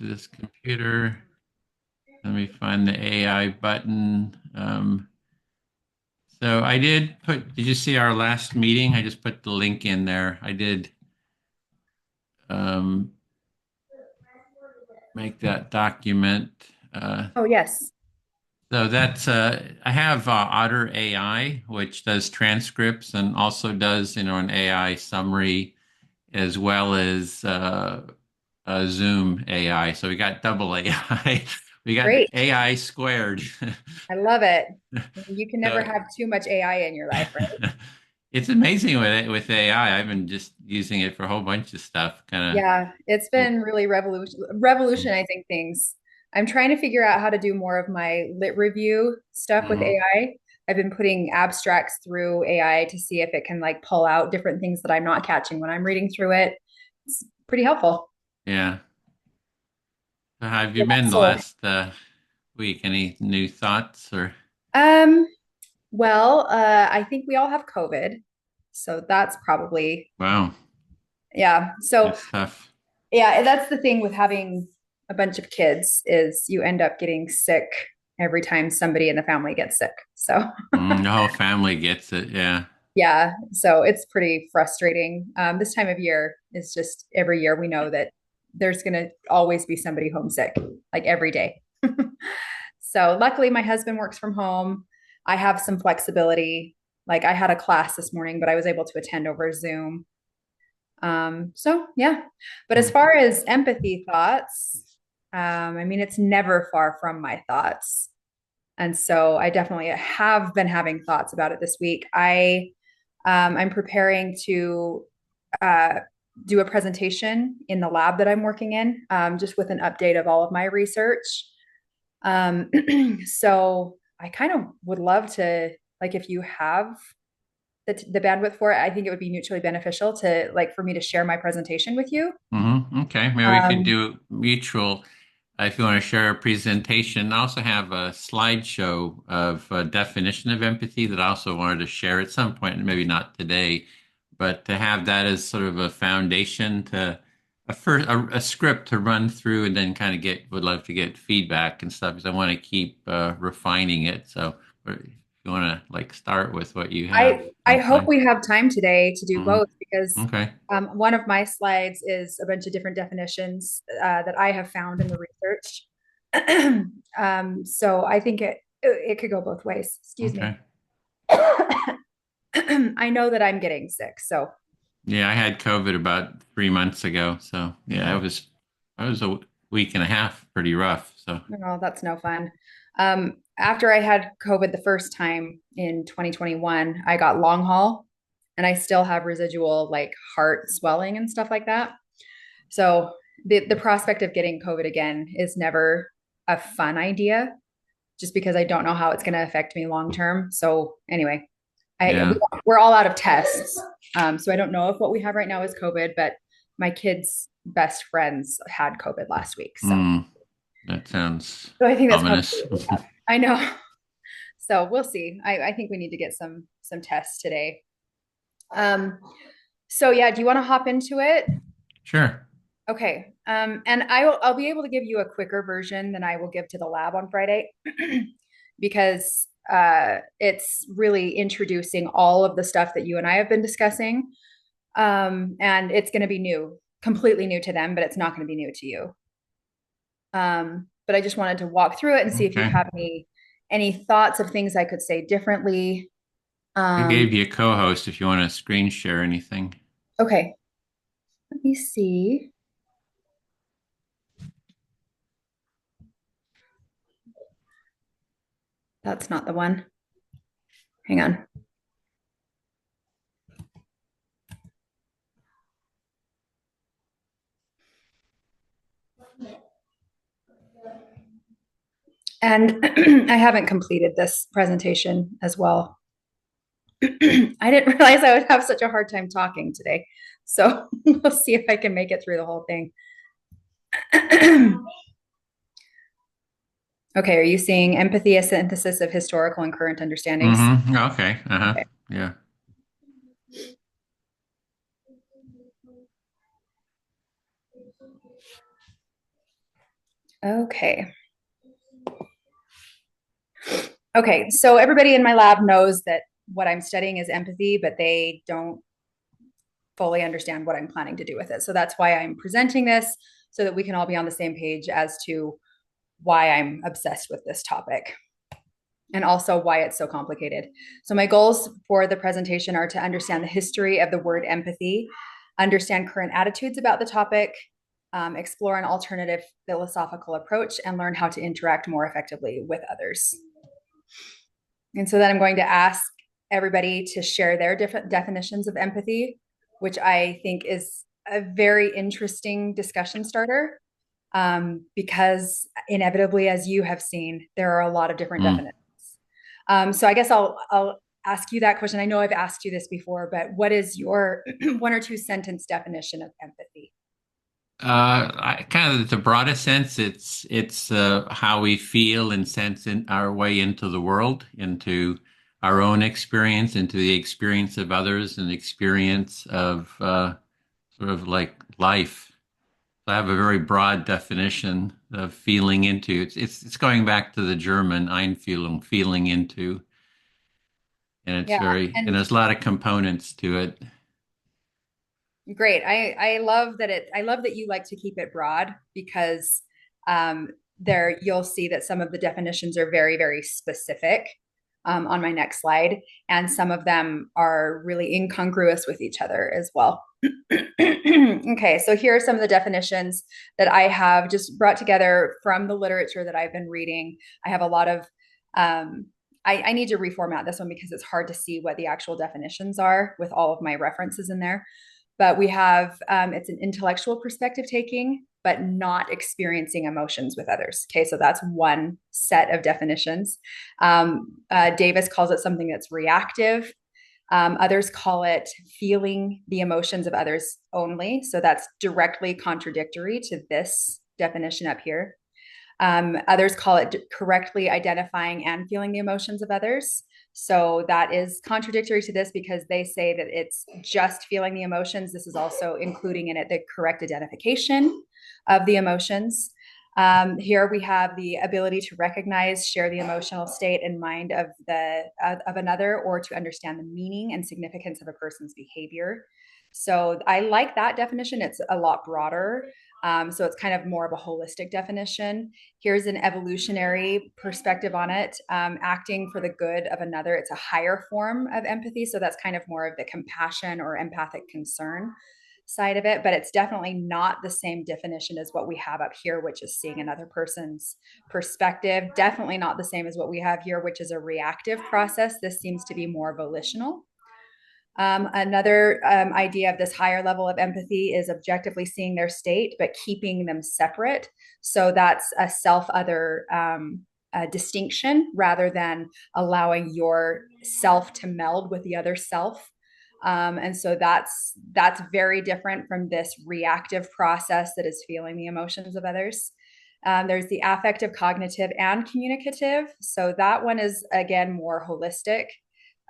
to this computer. Let me find the AI button. So I did you see our last meeting? I just put the link in there. I did um, make that document. Oh, yes. So that's I have Otter AI, which does transcripts and also does an AI summary as well as Zoom AI. So we got double AI. We got Great. AI squared. I love it. You can never So have too much AI in your life, right? it's amazing with AI. I've been just using it for a whole bunch of stuff. Kind Yeah, it's of. been really revolutionizing things. I'm trying to figure out how to do more of my lit review stuff with Mhm. AI. I've been putting abstracts through AI to see if it can like pull out different things that I'm not catching when I'm reading through it. It's pretty helpful. Yeah. So how have you Yeah, been the so, last week? Any new thoughts or? um, I think we all have COVID, so that's probably Wow, yeah. So that's tough. yeah, that's the thing with having a bunch of kids is you end up getting sick every time somebody in the family gets sick. So The whole family gets it. Yeah. yeah, so it's pretty frustrating. This time of year is just every year we know that there's going to always be somebody homesick, like every day. So luckily, my husband works from home. I have some flexibility. Like I had a class this morning, but I was able to attend over Zoom. So yeah. But as Hmm. far as empathy thoughts, I mean, it's never far from my thoughts. And so I definitely have been having thoughts about it this week. I'm preparing to uh, do a presentation in the lab that I'm working in, just with an update of all of my research. Um, so I kind of would love to, like, if you have the bandwidth for it, I think it would be mutually beneficial to like for me to share my presentation with you. Okay, maybe we could Um, do mutual. If you want to share a presentation, I also have a slideshow of a definition of empathy that I also wanted to share at some point, maybe not today, but to have that as sort of a foundation to a script to run through and then kind of would love to get feedback and stuff because I want to keep refining it. So if you want to like start with what you have, I that's hope fine. we have time today to do Hmm. both because Okay. one of my slides is a bunch of different definitions that I have found in the research. So I think it could go both ways. Excuse me. Okay. I know that I'm getting sick, so Yeah, I had COVID about 3 months ago. So yeah, it was a week and a half, pretty rough. So no, that's no fun. After I had COVID the first time in 2021, I got long haul, and I still have residual like heart swelling and stuff like that. So the prospect of getting COVID again is never a fun idea, just because I don't know how it's going to affect me long term. So anyway, I yeah. we're all out of tests, so I don't know if what we have right now is COVID, but my kids' best friends had COVID last week, Mm, that sounds so I think that's probably ominous. I know. So we'll see. I think we need to get some tests today. Um, so yeah, do you want to hop into it? Sure. Okay. And I'll be able to give you a quicker version than I will give to the lab on Friday because it's really introducing all of the stuff that you and I have been discussing. And it's going to be new, completely new to them, but it's not going to be new to you. But I just wanted to walk through it and see if you Okay. have any thoughts of things I could say differently. I gave Um, you a co-host if you want to screen share anything. okay, let me see. That's not the one. Hang on. And I haven't completed this presentation as well. I didn't realize I would have such a hard time talking today. So we'll see if I can make it through the whole thing. Okay, are you seeing empathy, a synthesis of historical and current understandings? Okay. Uh-huh. Okay. Yeah. Okay. Okay. So everybody in my lab knows that what I'm studying is empathy, but they don't fully understand what I'm planning to do with it. So that's why I'm presenting this so that we can all be on the same page as to why I'm obsessed with this topic and also why it's so complicated. So, my goals for the presentation are to understand the history of the word empathy, understand current attitudes about the topic, explore an alternative philosophical approach, and learn how to interact more effectively with others. And so, then I'm going to ask everybody to share their different definitions of empathy, which I think is a very interesting discussion starter because inevitably, as you have seen, there are a lot of different Mm. definitions. So I guess I'll ask you that question. I know I've asked you this before, but what is your one or two sentence definition of empathy? Kind of the broadest sense, it's how we feel and sense in our way into the world, into our own experience, into the experience of others, and experience of sort of like life. So I have a very broad definition of feeling into. It's going back to the German Einfühlung, feeling into, and it's Yeah, and and there's a lot of components to it. great. I love that I love that you like to keep it broad because um, there you'll see that some of the definitions are very very specific on my next slide, and some of them are really incongruous with each other as well. Okay, so here are some of the definitions that I have just brought together from the literature that I've been reading. I have a lot of I need to reformat this one because it's hard to see what the actual definitions are with all of my references in there. But we have it's an intellectual perspective taking, but not experiencing emotions with others. Okay, so that's one set of definitions. Davis calls it something that's reactive. Others call it feeling the emotions of others only. So that's directly contradictory to this definition up here. Others call it correctly identifying and feeling the emotions of others. So that is contradictory to this because they say that it's just feeling the emotions. This is also including in it the correct identification of the emotions. Here we have the ability to recognize, share the emotional state and mind of another, or to understand the meaning and significance of a person's behavior. So I like that definition. It's a lot broader. So it's kind of more of a holistic definition. Here's an evolutionary perspective on it. Acting for the good of another. It's a higher form of empathy. So that's kind of more of the compassion or empathic concern side of it, but it's definitely not the same definition as what we have up here, which is seeing another person's perspective. Definitely not the same as what we have here, which is a reactive process. This seems to be more volitional. Another idea of this higher level of empathy is objectively seeing their state, but keeping them separate. So that's a self other distinction rather than allowing your self to meld with the other self. And so that's very different from this reactive process that is feeling the emotions of others. There's the affective, cognitive, and communicative. So that one is again more holistic.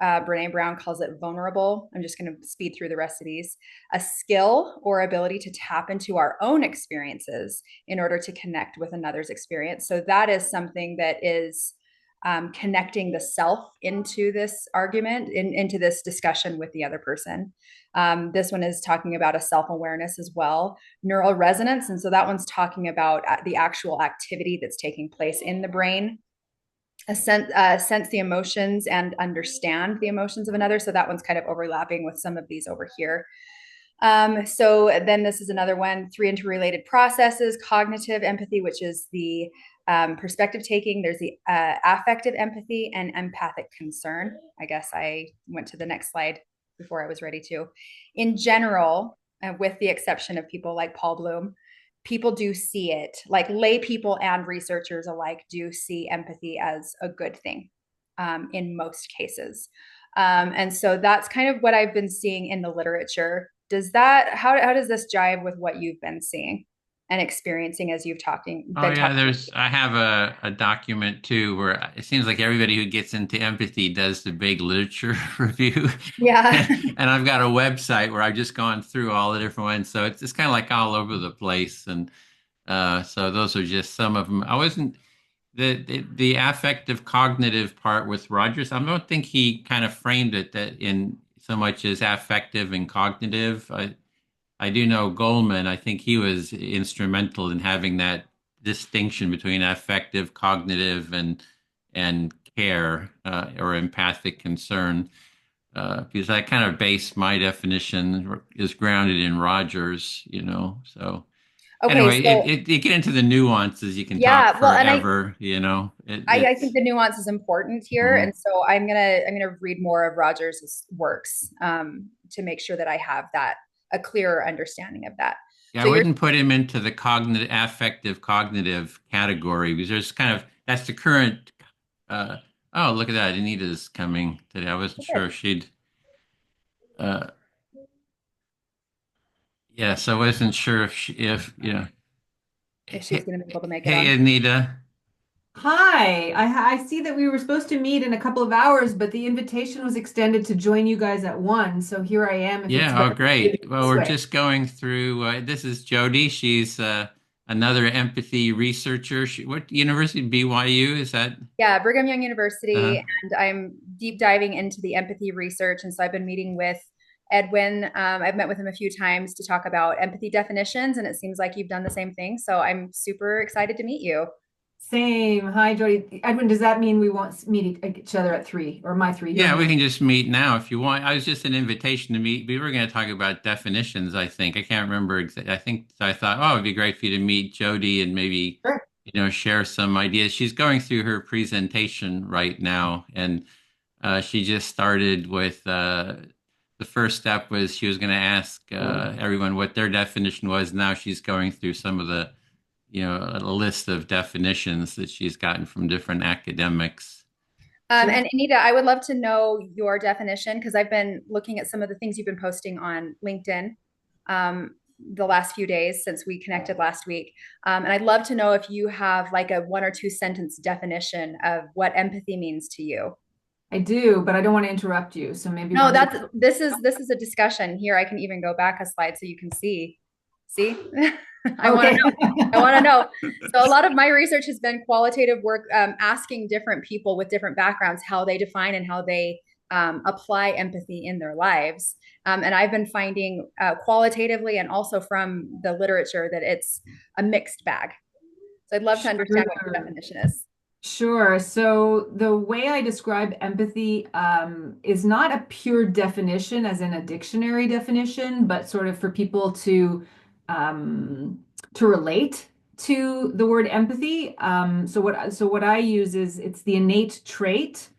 Brene Brown calls it vulnerable. I'm just going to speed through the rest of these. A skill or ability to tap into our own experiences in order to connect with another's experience. So that is something that is connecting the self into this argument, into this discussion with the other person. This one is talking about a self awareness as well, neural resonance. And so that one's talking about the actual activity that's taking place in the brain sense the emotions and understand the emotions of another. So that one's kind of overlapping with some of these over here. So then this is another one, three interrelated processes, cognitive empathy, which is the perspective taking. There's the affective empathy and empathic concern. I guess I went to the next slide before I was ready to. In general, with the exception of people like Paul Bloom, people do see it, like lay people and researchers alike do see empathy as a good thing in most cases. And so that's kind of what I've been seeing in the literature. How does this jive with what you've been seeing and experiencing as you've Oh been yeah, talking? I have a document too where it seems like everybody who gets into empathy does the big literature review. Yeah. And I've got a website where I've just gone through all the different ones. So it's kind of like all over the place. And So those are just some of them. I wasn't the affective cognitive part with Rogers. I don't think he kind of framed it that in so much as affective and cognitive. I do know Goldman. I think he was instrumental in having that distinction between affective, cognitive, and care or empathic concern. Because I kind of base my definition is grounded in Rogers, So Okay, anyway, so you get into the nuances. You can talk yeah, well, and forever, I think the nuance is important here, Mhm. and so I'm gonna read more of Rogers' works to make sure that I have that a clearer understanding of that. Yeah, I So you're wouldn't put him into the cognitive, affective, cognitive category because there's kind of that's the current. Uh, oh, look at that! Anita's coming today. I wasn't sure if she'd. Uh, yeah, so I wasn't sure if if she's Hey, going to be able to make it hey, on. Anita. Hi, I see that we were supposed to meet in a couple of hours, but the invitation was extended to join you guys at 1. So here I am if it's Yeah, oh, better to do great. it Well, this we're way. just going through. This is Jodie. She's another empathy researcher. What university? BYU, is that? Yeah, Brigham Young Uh, University, and I'm deep diving into the empathy research. And so I've been meeting with Edwin. I've met with him a few times to talk about empathy definitions, and it seems like you've done the same thing. So I'm super excited to meet you. Same. Hi, Jody. Edwin, does that mean we won't meet each other at 3 or my 3, your Yeah, we noon? can just meet now if you want. I was just an invitation to meet. We were going to talk about definitions, I think. I can't remember. I think I thought, oh, it'd be great for you to meet Jody and maybe, Sure. share some ideas. She's going through her presentation right now, and she just started with the first step was she was going to ask everyone what their definition was. Now she's going through some of the, a list of definitions that she's gotten from different academics. Sure. And Anita, I would love to know your definition because I've been looking at some of the things you've been posting on LinkedIn the last few days since we connected last week. And I'd love to know if you have like a 1 or 2 sentence definition of what empathy means to you. I do, but I don't want to interrupt you. So maybe No, once you. that's this is a discussion here. I can even go back a slide so you can see. See, I want to Okay. know. I want to know. So a lot of my research has been qualitative work, asking different people with different backgrounds how they define and how they apply empathy in their lives. And I've been finding qualitatively and also from the literature that it's a mixed bag. So I'd love to understand what your Sure. definition is. Sure. So the way I describe empathy is not a pure definition, as in a dictionary definition, but sort of for people um, to relate to the word empathy. So what I use is it's the innate trait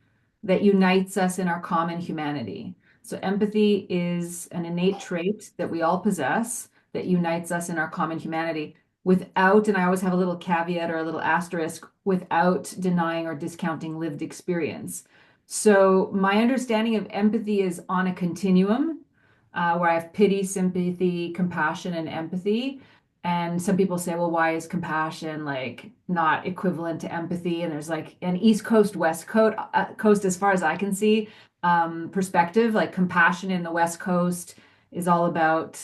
that unites us in our common humanity. So empathy is an innate trait that we all possess that unites us in our common humanity without, and I always have a little caveat or a little asterisk, without denying or discounting lived experience. So my understanding of empathy is on a continuum where I have pity, sympathy, compassion, and empathy. And some people say, well, why is compassion like not equivalent to empathy? And there's like an East Coast, West Coast, as far as I can see, perspective. Like compassion in the West Coast is all about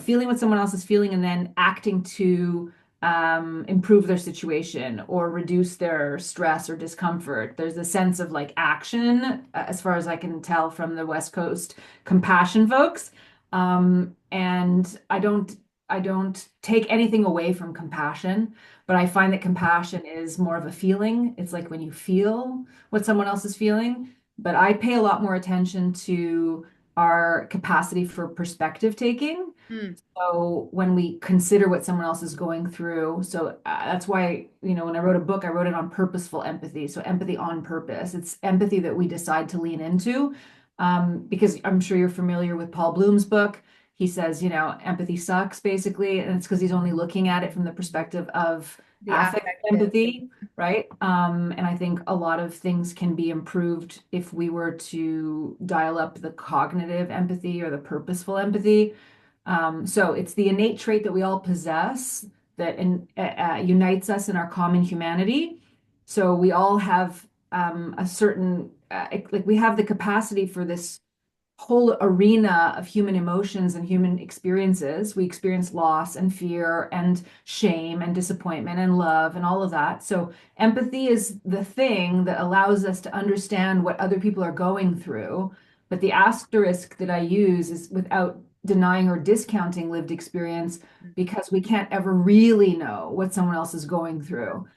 feeling what someone else is feeling and then acting to improve their situation or reduce their stress or discomfort. There's a sense of like action, as far as I can tell from the West Coast compassion folks. And I don't take anything away from compassion, but I find that compassion is more of a feeling. It's like when you feel what someone else is feeling. But I pay a lot more attention to our capacity for perspective taking. Hmm. So when we consider what someone else is going through, so that's why, when I wrote a book, I wrote it on purposeful empathy. So empathy on purpose. It's empathy that we decide to lean into. Because I'm sure you're familiar with Paul Bloom's book. He says, empathy sucks basically, and it's because he's only looking at it from the perspective of The affect affective. empathy, right? And I think a lot of things can be improved if we were to dial up the cognitive empathy or the purposeful empathy. So it's the innate trait that we all possess that unites us in our common humanity. So we all have a certain, like we have the capacity for this whole arena of human emotions and human experiences. We experience loss and fear and shame and disappointment and love and all of that. So empathy is the thing that allows us to understand what other people are going through. But the asterisk that I use is without denying or discounting lived experience, because we can't ever really know what someone else is going through.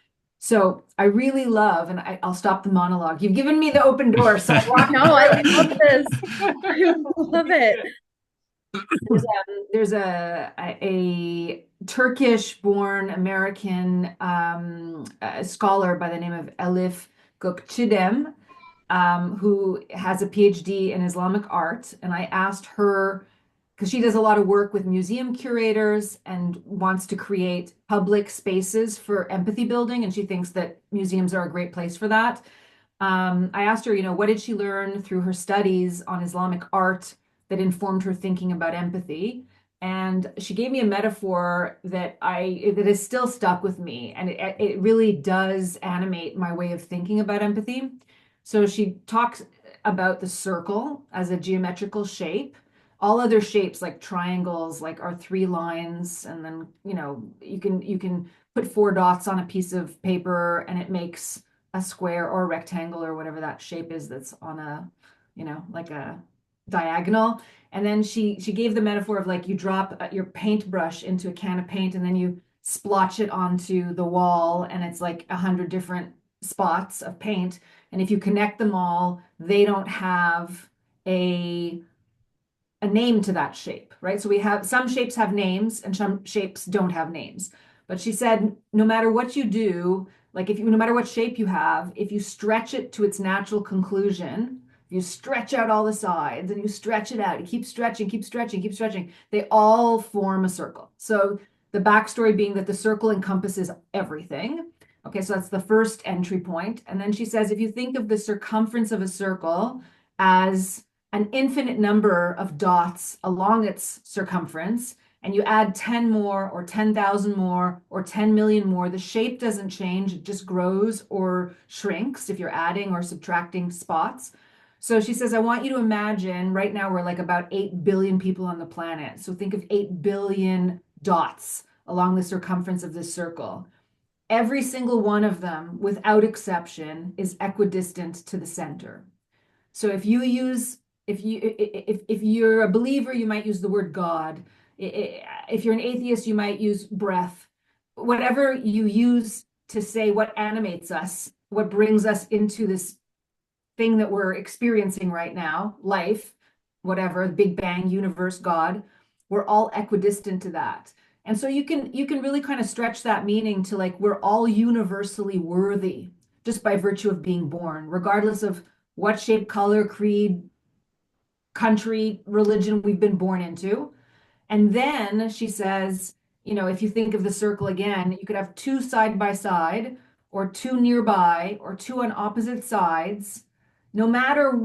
So I really love, and I'll stop the monologue. You've given me the open door, so I walk No, I love this. I love it. there's a Turkish-born American scholar by the name of Elif Gökçedem, who has a PhD in Islamic art, and I asked her because she does a lot of work with museum curators and wants to create public spaces for empathy building, and she thinks that museums are a great place for that. I asked her, what did she learn through her studies on Islamic art that informed her thinking about empathy? And she gave me a metaphor that is still stuck with me, and it really does animate my way of thinking about empathy. So she talks about the circle as a geometrical shape. All other shapes like triangles like are three lines, and then you can put four dots on a piece of paper and it makes a square or a rectangle or whatever that shape is that's on a, like a diagonal. And then she gave the metaphor of like you drop your paintbrush into a can of paint and then you splotch it onto the wall and it's like 100 different spots of paint. And if you connect them all, they don't have a a name to that shape, right? So we have some shapes have names and some shapes don't have names. But she said, no matter what you do, like if you, no matter what shape you have, if you stretch it to its natural conclusion, you stretch out all the sides and you stretch it out, you keep stretching, keep stretching, keep stretching, they all form a circle. So the backstory being that the circle encompasses everything. Okay, so that's the first entry point. And then she says, if you think of the circumference of a circle as an infinite number of dots along its circumference, and you add 10 more or 10,000 more or 10 million more, the shape doesn't change. It just grows or shrinks if you're adding or subtracting spots. So she says, I want you to imagine right now we're like about 8 billion people on the planet. So think of 8 billion dots along the circumference of this circle. Every single one of them, without exception, is equidistant to the center. So if you're a believer, you might use the word God. If you're an atheist, you might use breath. Whatever you use to say what animates us, what brings us into this thing that we're experiencing right now, life, whatever, the Big Bang, universe, God, we're all equidistant to that. And so you can really kind of stretch that meaning to like we're all universally worthy just by virtue of being born, regardless of what shape, color, creed, country, religion we've been born into. And then she says, if you think of the circle again, you could have two side by side, or two nearby, or two on opposite sides. No matter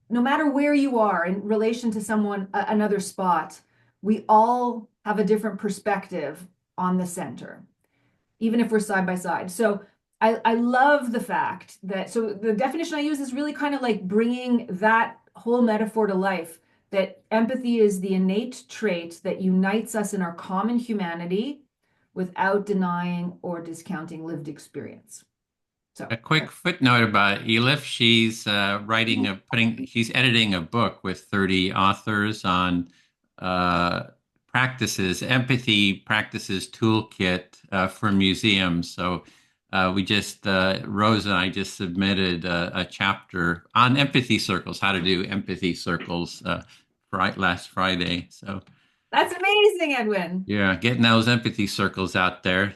no matter where you are in relation to someone, another spot, we all have a different perspective on the center, even if we're side by side. So I love the fact that, so the definition I use is really kind of like bringing that whole metaphor to life, that empathy is the innate trait that unites us in our common humanity without denying or discounting lived experience. So A quick footnote about Elif. She's she's editing a book with 30 authors on uh, empathy practices toolkit for museums. So Rose and I just submitted a chapter on empathy circles, how to do empathy circles last Friday. So that's amazing, Edwin. yeah, getting those empathy circles out there.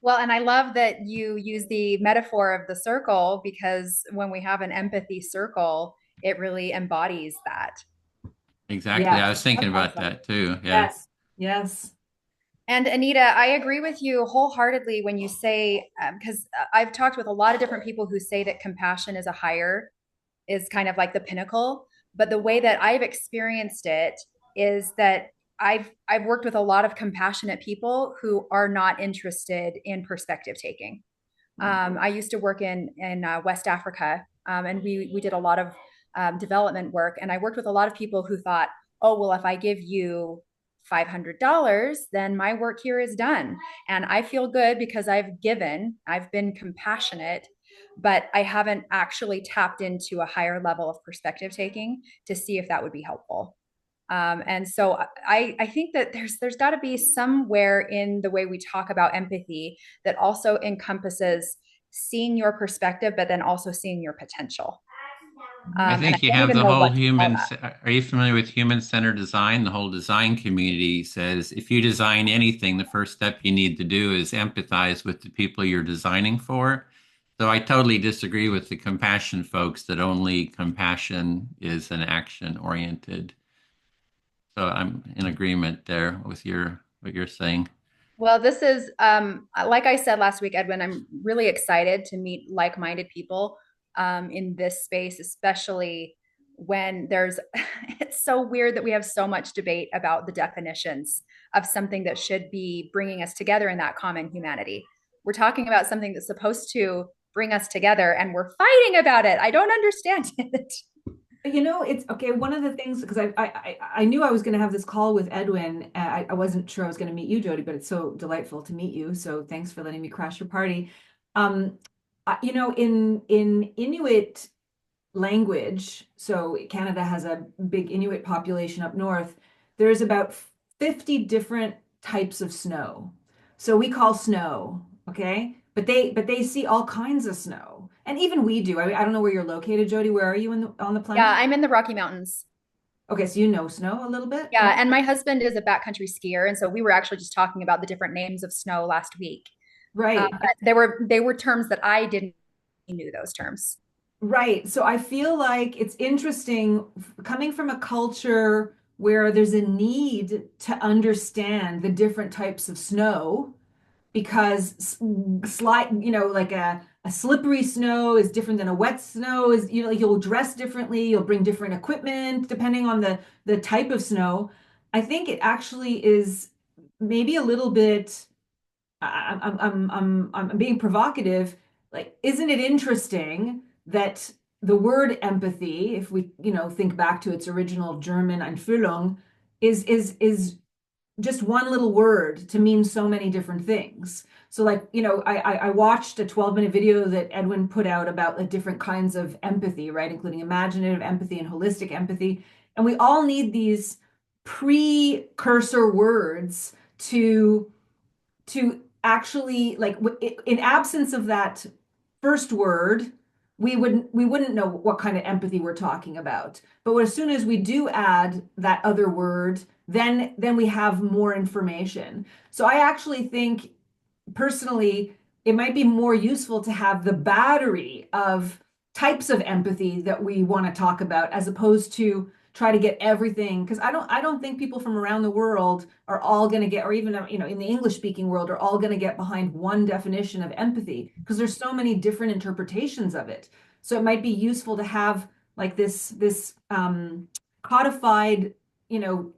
Well, and I love that you use the metaphor of the circle because when we have an empathy circle, it really embodies that. Exactly. I Yes, was thinking that's about awesome. that too. Yeah. Yes, yes. And Anita, I agree with you wholeheartedly when you say, because I've talked with a lot of different people who say that compassion is is kind of like the pinnacle. But the way that I've experienced it is that I've worked with a lot of compassionate people who are not interested in perspective taking. I used to work in West Africa, and we did a lot of development work. And I worked with a lot of people who thought, oh, well, if I give you $500, then my work here is done. And I feel good because I've been compassionate, but I haven't actually tapped into a higher level of perspective taking to see if that would be helpful. And so I think that there's got to be somewhere in the way we talk about empathy that also encompasses seeing your perspective, but then also seeing your potential. I And I think you don't have even the know whole what to call human. that. Are you familiar with human-centered design? The whole design community says if you design anything, the first step you need to do is empathize with the people you're designing for. So I totally disagree with the compassion folks that only compassion is an action oriented. So I'm in agreement there with what you're saying. Well, this is, like I said last week, Edwin, I'm really excited to meet like-minded people in this space, especially when it's so weird that we have so much debate about the definitions of something that should be bringing us together in that common humanity. We're talking about something that's supposed to bring us together and we're fighting about it. I don't understand it. It's okay. One of the things, because I knew I was going to have this call with Edwin. I wasn't sure I was going to meet you, Jodie, but it's so delightful to meet you. So thanks for letting me crash your party. Um, in Inuit language, so Canada has a big Inuit population up north. There's about 50 different types of snow. So we call snow, okay? But they see all kinds of snow. And even we do. I don't know where you're located, Jodie. Where are you on the Yeah, planet? I'm in the Rocky Mountains. Okay, so you know snow a little bit? Yeah, Yeah. and my husband is a backcountry skier, and so we were actually just talking about the different names of snow last week. Right. But they were terms that I didn't knew those terms. Right. So I feel like it's interesting coming from a culture where there's a need to understand the different types of snow because like a slippery snow is different than a wet snow is, like you'll dress differently, you'll bring different equipment depending on the type of snow. I think it actually is maybe a little bit I'm being provocative. Like, isn't it interesting that the word empathy, if we, think back to its original German Einfühlung, is just one little word to mean so many different things. So like, I watched a 12-minute video that Edwin put out about the different kinds of empathy, right? Including imaginative empathy and holistic empathy. And we all need these precursor words to actually like in absence of that first word we wouldn't know what kind of empathy we're talking about, but as soon as we do add that other word, then we have more information. So I actually think personally it might be more useful to have the battery of types of empathy that we want to talk about as opposed to try to get everything, because I don't think people from around the world are all going to get, or even in the English speaking world, are all going to get behind one definition of empathy because there's so many different interpretations of it. So it might be useful to have like this codified, you know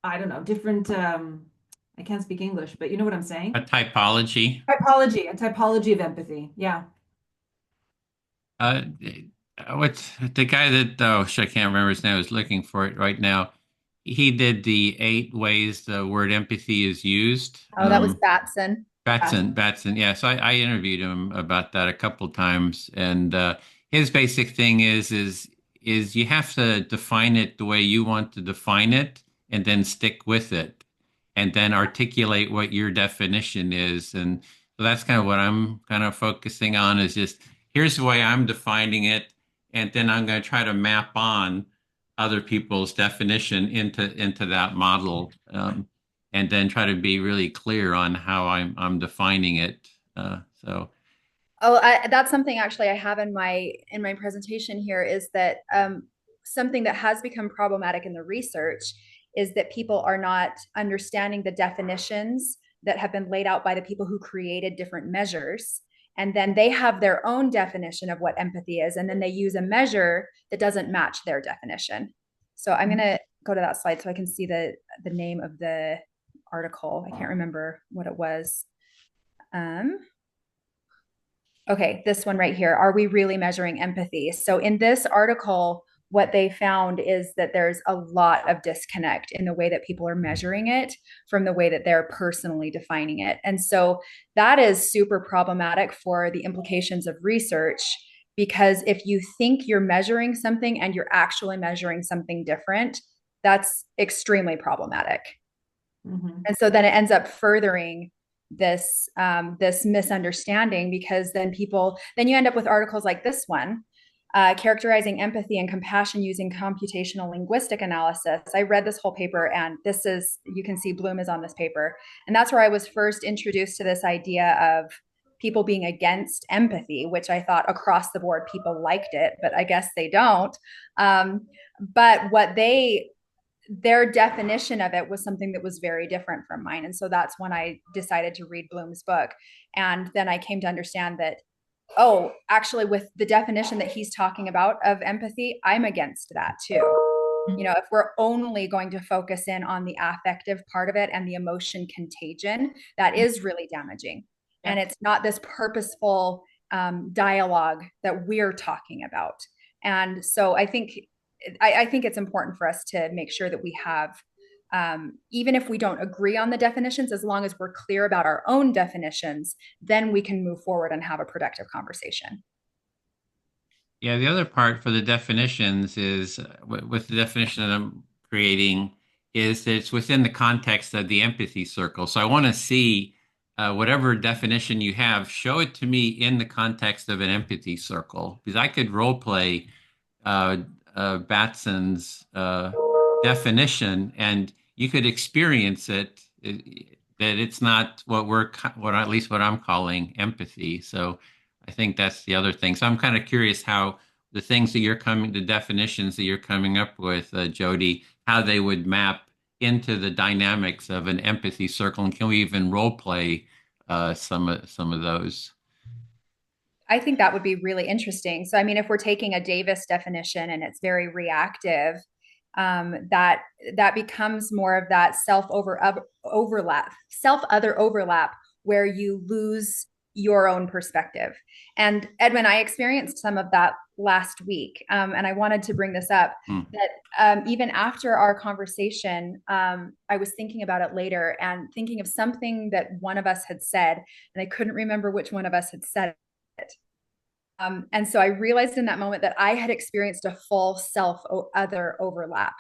I don't know, different I can't speak English, but you know what I'm A saying. typology. A typology of empathy. Yeah. Uh, what's the guy that, oh, I can't remember his name. I was looking for it right now. He did the 8 ways the word empathy is used. Oh, that was Batson. Batson. Yeah. So I interviewed him about that a couple times, and his basic thing is you have to define it the way you want to define it, and then stick with it, and then articulate what your definition is. And so that's kind of what I'm kind of focusing on is just here's the way I'm defining it, and then I'm going to try to map on other people's definition into that model. And then try to be really clear on how I'm defining it. So Oh, that's something actually I have in my presentation here is that something that has become problematic in the research is that people are not understanding the definitions that have been laid out by the people who created different measures. And then they have their own definition of what empathy is. And then they use a measure that doesn't match their definition. So I'm going to go to that slide so I can see the name of the article. I can't remember what it was. Um, Okay, this one right here. Are we really measuring empathy? So, in this article, what they found is that there's a lot of disconnect in the way that people are measuring it from the way that they're personally defining it. And so, that is super problematic for the implications of research because if you think you're measuring something and you're actually measuring something different, that's extremely problematic. Mhm. And so then it ends up furthering this misunderstanding because then you end up with articles like this one, characterizing empathy and compassion using computational linguistic analysis. I read this whole paper, and this is, you can see Bloom is on this paper, and that's where I was first introduced to this idea of people being against empathy, which I thought across the board people liked it, but I guess they don't. But what they their definition of it was something that was very different from mine. And so that's when I decided to read Bloom's book. And then I came to understand that, oh, actually, with the definition that he's talking about of empathy, I'm against that too. You know, if we're only going to focus in on the affective part of it and the emotion contagion, that is really damaging. And Yep. it's not this purposeful dialogue that we're talking about. And so I think it's important for us to make sure that we have, even if we don't agree on the definitions, as long as we're clear about our own definitions, then we can move forward and have a productive conversation. Yeah, the other part for the definitions is with the definition that I'm creating is that it's within the context of the empathy circle. So I want to see whatever definition you have, show it to me in the context of an empathy circle, because I could role play uh, Batson's definition, and you could experience that it's not what at least what I'm calling empathy. So I think that's the other thing. So I'm kind of curious how the definitions that you're coming up with, Jodie, how they would map into the dynamics of an empathy circle, and can we even role play some of those? I think that would be really interesting. So, I mean, if we're taking a Davis definition and it's very reactive, that becomes more of that self other overlap, where you lose your own perspective. And Edwin, I experienced some of that last week, and I wanted to bring this up. Hmm. That even after our conversation, I was thinking about it later and thinking of something that one of us had said, and I couldn't remember which one of us had said it. And so I realized in that moment that I had experienced a full self other overlap,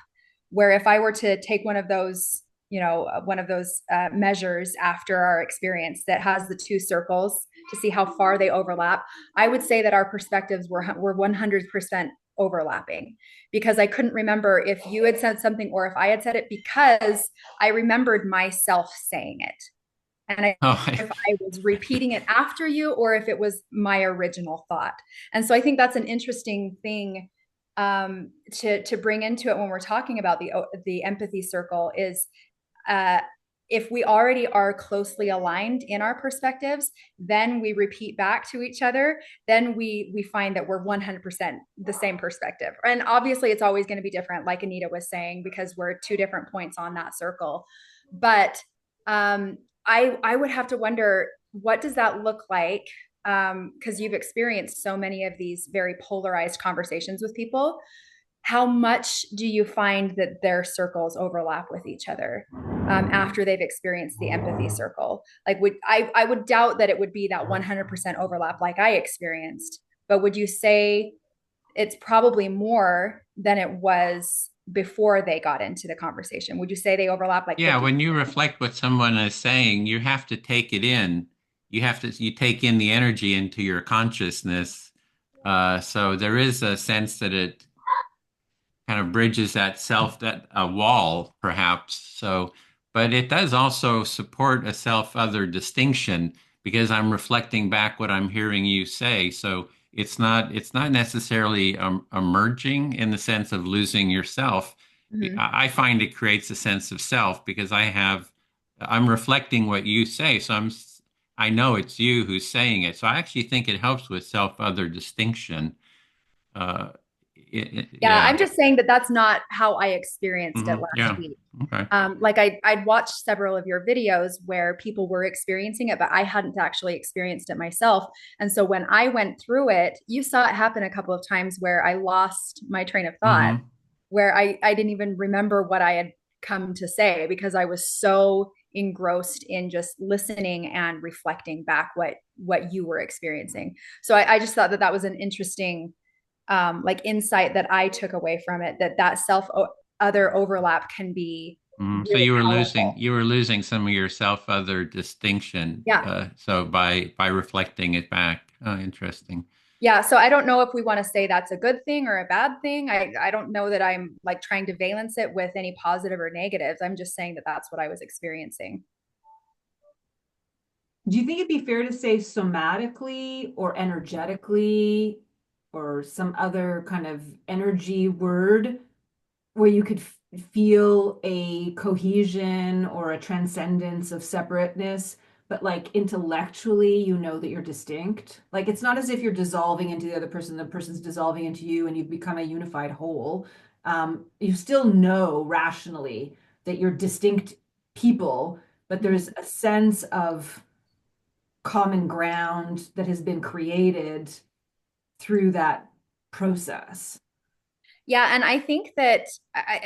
where if I were to take one of those, one of those measures after our experience that has the two circles to see how far they overlap, I would say that our perspectives were 100% overlapping, because I couldn't remember if you had said something or if I had said it, because I remembered myself saying it. And I, Oh, if I was repeating it after you or if it was my original thought. And so I think that's an interesting thing to bring into it when we're talking about the empathy circle is uh, if we already are closely aligned in our perspectives, then we repeat back to each other. Then we find that we're 100% the same perspective. And obviously, it's always going to be different, like Anita was saying, because we're two different points on that circle. But I would have to wonder, what does that look like? Because you've experienced so many of these very polarized conversations with people. How much do you find that their circles overlap with each other after they've experienced the empathy circle? Like, I would doubt that it would be that 100% overlap like I experienced, but would you say it's probably more than it was before they got into the conversation? Would you say they overlap like yeah, 50? when you reflect what someone is saying, you have to take it in. You take in the energy into your consciousness. So there is a sense that it kind of bridges that wall, perhaps. So, but it does also support a self-other distinction because I'm reflecting back what I'm hearing you say. So it's not necessarily emerging in the sense of losing yourself. Mm-hmm. I find it creates a sense of self because I'm reflecting what you say. So I know it's you who's saying it. So I actually think it helps with self-other distinction. Uh, Yeah, I'm Yeah. just saying that that's not how I experienced it last Yeah. week. Okay. Like I'd watched several of your videos where people were experiencing it, but I hadn't actually experienced it myself. And so when I went through it, you saw it happen a couple of times where I lost my train of thought, Hmm. where I didn't even remember what I had come to say because I was so engrossed in just listening and reflecting back what you were experiencing. So I just thought that that was an interesting like insight that I took away from it, that that self other overlap can be So really powerful. you were losing some of your self-other distinction. Yeah. So by reflecting it back. Oh, interesting. Yeah. So I don't know if we want to say that's a good thing or a bad thing. I don't know that I'm like trying to valence it with any positive or negatives. I'm just saying that that's what I was experiencing. Do you think it'd be fair to say somatically or energetically or some other kind of energy word where you could feel a cohesion or a transcendence of separateness, but like intellectually, you know that you're distinct? Like it's not as if you're dissolving into the person's dissolving into you, and you've become a unified whole. You still know rationally that you're distinct people, but Mhm. there's a sense of common ground that has been created through that process. Yeah, and I think that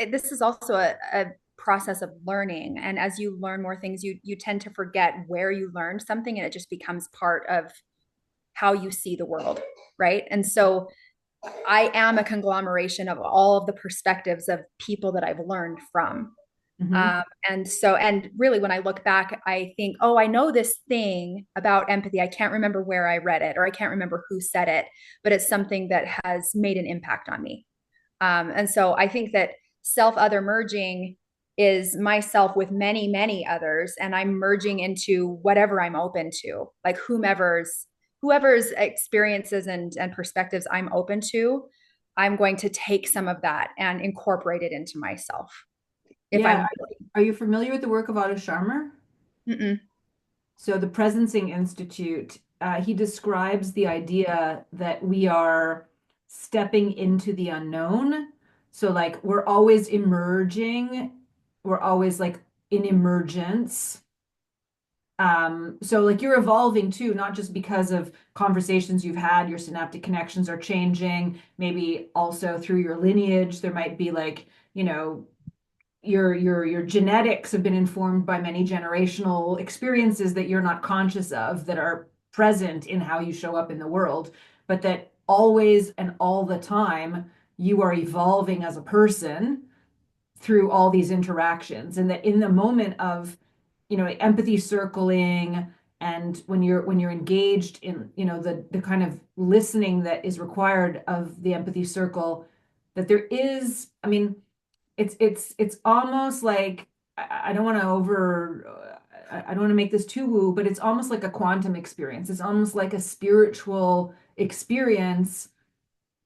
this is also a process of learning. And as you learn more things, you tend to forget where you learned something, and it just becomes part of how you see the world, right? And so I am a conglomeration of all of the perspectives of people that I've learned from. Mm-hmm. And really, when I look back, I think, oh, I know this thing about empathy. I can't remember where I read it or I can't remember who said it, but it's something that has made an impact on me. And so I think that self other merging is myself with many, many others, and I'm merging into whatever I'm open to, like whoever's experiences and perspectives I'm open to. I'm going to take some of that and incorporate it into myself if Yeah. I'm Are you familiar with the work of Otto Scharmer? willing. So the Presencing Institute, he describes the idea that we are stepping into the unknown. So like we're always emerging, we're always like in emergence. So like you're evolving too, not just because of conversations you've had, your synaptic connections are changing, maybe also through your lineage, there might be like, you know, your genetics have been informed by many generational experiences that you're not conscious of that are present in how you show up in the world, but that always and all the time you are evolving as a person through all these interactions, and that in the moment of, you know, empathy circling, and when you're engaged in, you know, the kind of listening that is required of the empathy circle, that there is, I mean, it's almost like I don't want to I don't want to make this too woo, but it's almost like a quantum experience. It's almost like a spiritual experience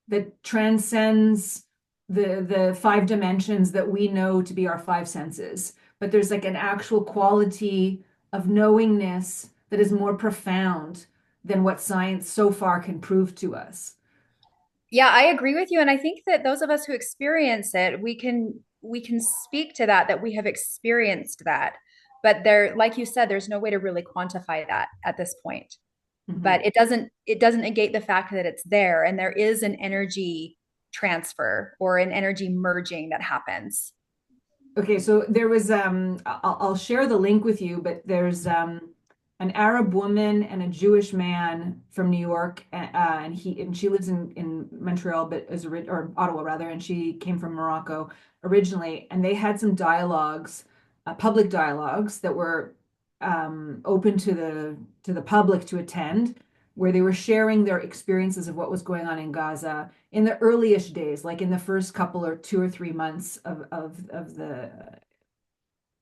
that transcends the five dimensions that we know to be our five senses. But there's like an actual quality of knowingness that is more profound than what science so far can prove to us. Yeah, I agree with you. And I think that those of us who experience it, we can speak to that we have experienced that. But there, like you said, there's no way to really quantify that at this point. Mhm. But it doesn't negate the fact that it's there and there is an energy transfer or an energy merging that happens. Okay, so there was I'll share the link with you, but there's an Arab woman and a Jewish man from New York, and she lives in Montreal, but or Ottawa rather, and she came from Morocco originally, and they had some dialogues, public dialogues that were open to the public to attend, where they were sharing their experiences of what was going on in Gaza in the earliest days, like in the first couple or 2 or 3 months of the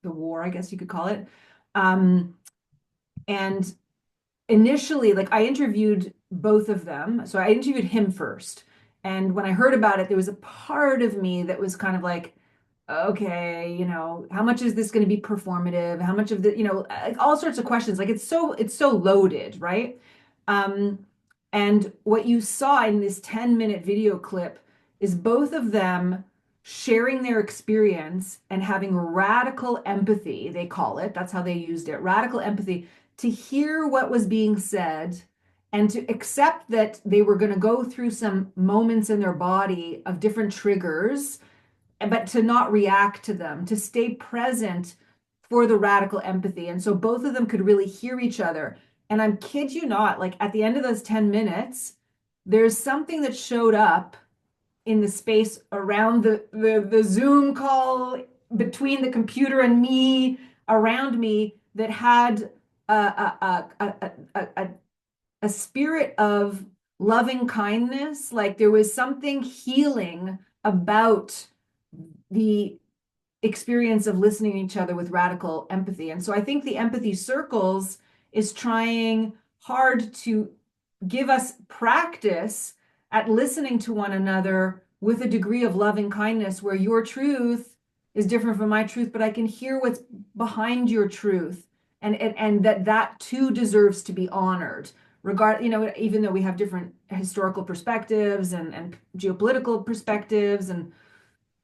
war, I guess you could call it. Um, and initially, like I interviewed both of them. So I interviewed him first. And when I heard about it, there was a part of me that was kind of like, okay, you know, how much is this going to be performative? How much of the, you know, like all sorts of questions. Like it's so loaded, right? Um, and what you saw in this 10-minute video clip is both of them sharing their experience and having radical empathy, they call it, that's how they used it, radical empathy, to hear what was being said and to accept that they were going to go through some moments in their body of different triggers, but to not react to them, to stay present for the radical empathy. And so both of them could really hear each other. And I'm kid you not, like at the end of those 10 minutes, there's something that showed up in the space around the Zoom call between the computer and me, around me, that had a spirit of loving kindness. Like there was something healing about the experience of listening to each other with radical empathy. And so I think the empathy circles is trying hard to give us practice at listening to one another with a degree of loving kindness where your truth is different from my truth, but I can hear what's behind your truth, and that too deserves to be honored. Even though we have different historical perspectives and geopolitical perspectives and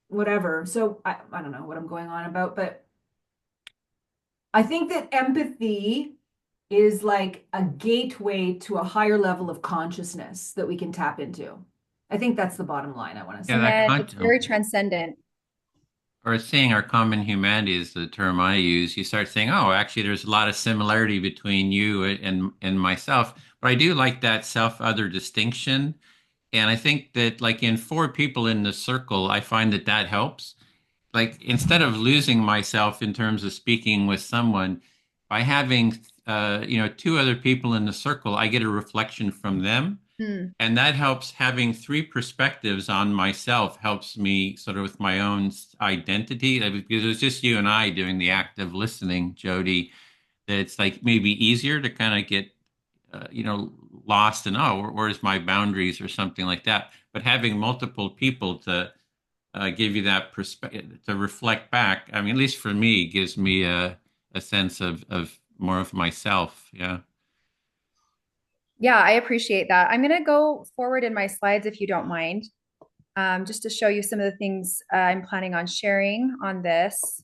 whatever. So I don't know what I'm going on about, but I think that empathy is like a gateway to a higher level of consciousness that we can tap into. I think that's the bottom line I want to Yeah, say. that It's very transcendent. or seeing our common humanity is the term I use. You start saying, oh, actually, there's a lot of similarity between you and myself. But I do like that self-other distinction. And I think that, like in four people in the circle, I find that that helps. Like instead of losing myself in terms of speaking with someone, by having two other people in the circle, I get a reflection from them, Hmm. and that helps. Having three perspectives on myself helps me sort of with my own identity. Because it was just you and I doing the active listening, Jodie, that it's like maybe easier to kind of get lost in, oh, where's my boundaries or something like that. But having multiple people to give you that perspective to reflect back, I mean, at least for me, gives me a sense of more of myself. Yeah. Yeah, I appreciate that. I'm going to go forward in my slides if you don't mind, just to show you some of the things I'm planning on sharing on this.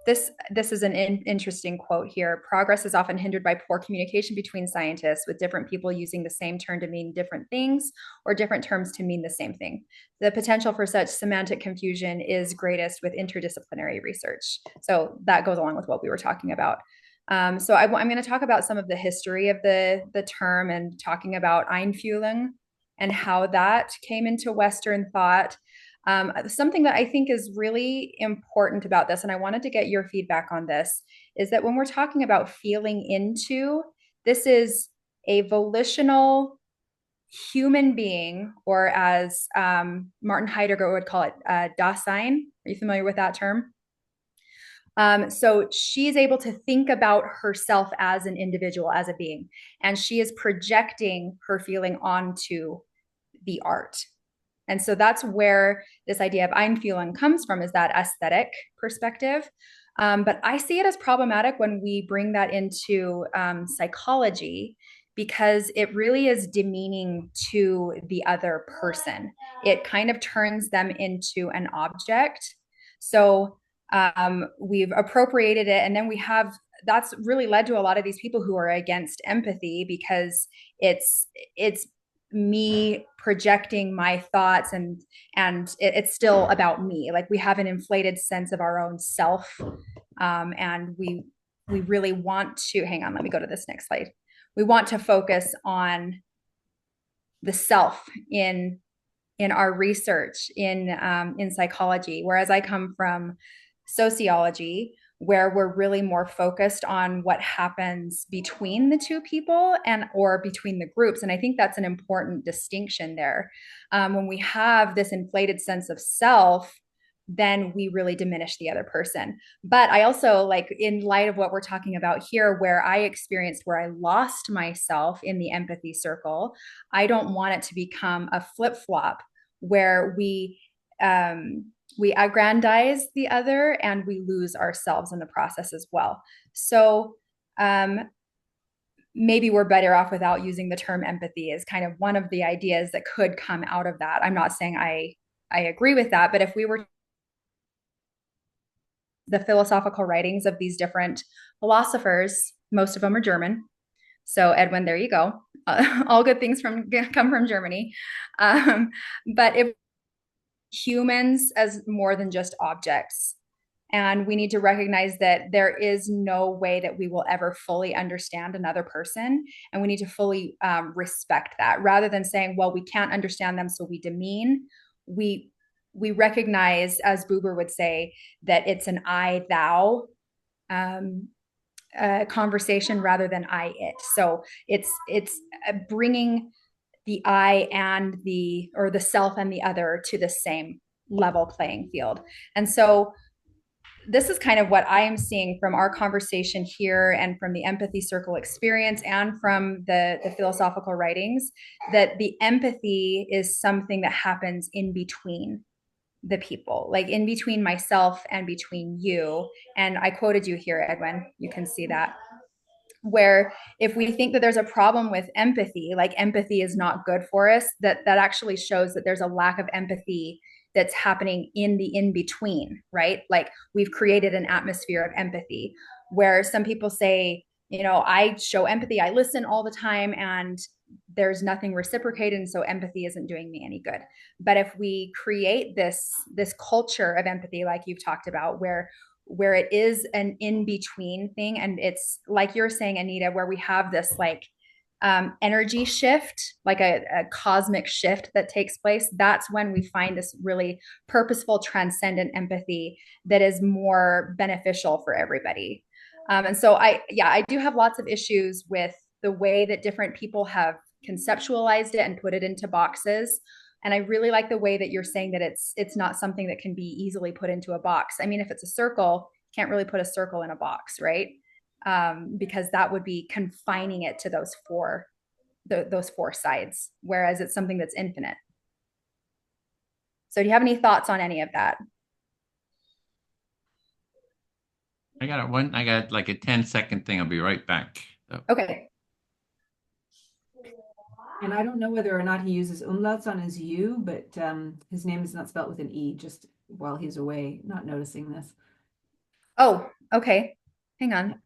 This is an interesting quote here. Progress is often hindered by poor communication between scientists, with different people using the same term to mean different things or different terms to mean the same thing. The potential for such semantic confusion is greatest with interdisciplinary research. So that goes along with what we were talking about. So I'm going to talk about some of the history of the term and talking about Einfühlung and how that came into Western thought. Something that I think is really important about this, and I wanted to get your feedback on this, is that when we're talking about feeling into, this is a volitional human being, or as Martin Heidegger would call it, Dasein. Are you familiar with that term? So she's able to think about herself as an individual, as a being, and she is projecting her feeling onto the art. And so that's where this idea of Einfühlung comes from, is that aesthetic perspective. But I see it as problematic when we bring that into psychology, because it really is demeaning to the other person. It kind of turns them into an object. So we've appropriated it, and then that's really led to a lot of these people who are against empathy, because it's me projecting my thoughts, and it's still about me. Like we have an inflated sense of our own self, and we really want to, hang on, let me go to this next slide. We want to focus on the self in our research in psychology, whereas I come from sociology, where we're really more focused on what happens between the two people and or between the groups. And I think that's an important distinction there. When we have this inflated sense of self, then we really diminish the other person. But I also, like, in light of what we're talking about here, where I experienced where I lost myself in the empathy circle, I don't want it to become a flip-flop where we aggrandize the other and we lose ourselves in the process as well. So maybe we're better off without using the term empathy is kind of one of the ideas that could come out of that. I'm not saying I agree with that, but if we were the philosophical writings of these different philosophers, most of them are German. So Edwin, there you go. All good things come from Germany. But if humans as more than just objects, and we need to recognize that there is no way that we will ever fully understand another person. And we need to fully respect that rather than saying, well, we can't understand them, so we demean. We recognize, as Buber would say, that it's an I thou um, conversation rather than I it. So it's bringing the I and the or the self and the other to the same level playing field. And so this is kind of what I am seeing from our conversation here and from the empathy circle experience and from the philosophical writings, that the empathy is something that happens in between the people, like in between myself and between you. And I quoted you here, Edwin. You can see that. Where if we think that there's a problem with empathy, like empathy is not good for us, that actually shows that there's a lack of empathy that's happening in the in between, right? Like we've created an atmosphere of empathy where some people say, you know, I show empathy, I listen all the time, and there's nothing reciprocated, and so empathy isn't doing me any good. But if we create this culture of empathy, like you've talked about, where it is an in between thing, and it's like you're saying, Anita, where we have this like energy shift, like a cosmic shift that takes place, that's when we find this really purposeful, transcendent empathy that is more beneficial for everybody. And so I do have lots of issues with the way that different people have conceptualized it and put it into boxes. And I really like the way that you're saying that it's not something that can be easily put into a box. I mean, if it's a circle, you can't really put a circle in a box, right? Because that would be confining it to those four sides, whereas it's something that's infinite. So do you have any thoughts on any of that? I got like a 10-second thing. I'll be right back. So, Okay. And I don't know whether or not he uses umlauts on his U, but his name is not spelled with an E, just while he's away, not noticing this. Oh, okay. Hang on.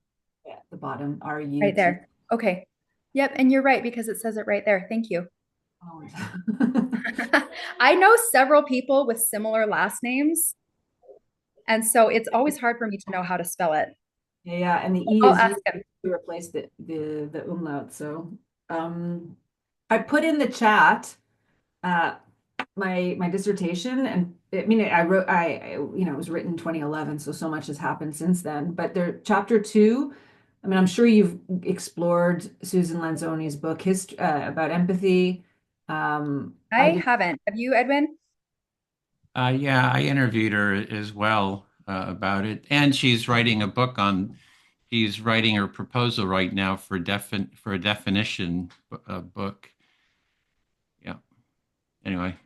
Yeah, at the bottom, Right R-U-T. there. Okay. Yep. And you're right because it says it right there. Thank you. Oh. I know several people with similar last names. And so it's always hard for me to know how to spell it. Yeah, and the E I'll is ask used him. to replace the umlaut. So um, I put in the chat my dissertation, and I mean I wrote it was written in 2011, so much has happened since then. But there, chapter 2. I mean, I'm sure you've explored Susan Lanzoni's book, about empathy. I I did. haven't. Have you, Edwin? yeah, I interviewed her as well about it, and she's writing her proposal right now for a definition book. Yeah. Anyway,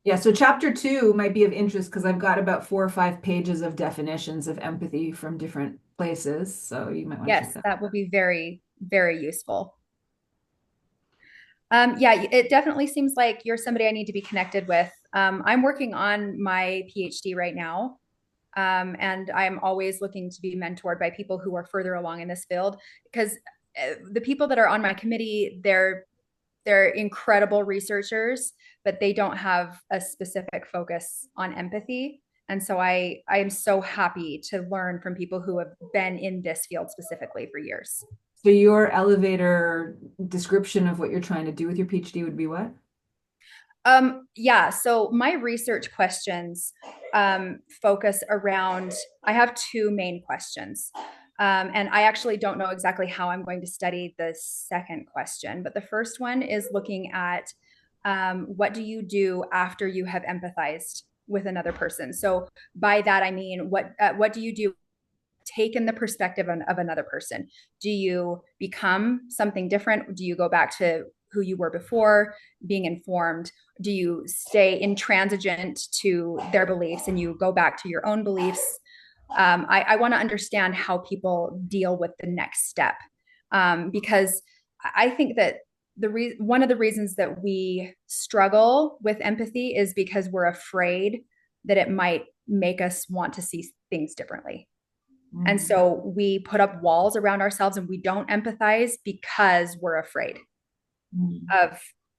Yeah, so chapter 2 might be of interest because I've got about 4 or 5 pages of definitions of empathy from different places. So you might want to check Yes, that. that will be very, very useful. Yeah, it definitely seems like you're somebody I need to be connected with. I'm working on my PhD right now, and I'm always looking to be mentored by people who are further along in this field because the people that are on my committee, they're incredible researchers, but they don't have a specific focus on empathy. And so I am so happy to learn from people who have been in this field specifically for years. So your elevator description of what you're trying to do with your PhD would be what? Yeah, so my research questions focus around, I have two main questions. And I actually don't know exactly how I'm going to study the second question, but the first one is looking at what do you do after you have empathized with another person? So by that I mean what do you do taken the perspective of another person? Do you become something different? Do you go back to who you were before, being informed? Do you stay intransigent to their beliefs and you go back to your own beliefs? I want to understand how people deal with the next step. Because I think that one of the reasons that we struggle with empathy is because we're afraid that it might make us want to see things differently. And Mm. so we put up walls around ourselves and we don't empathize because we're afraid Mm.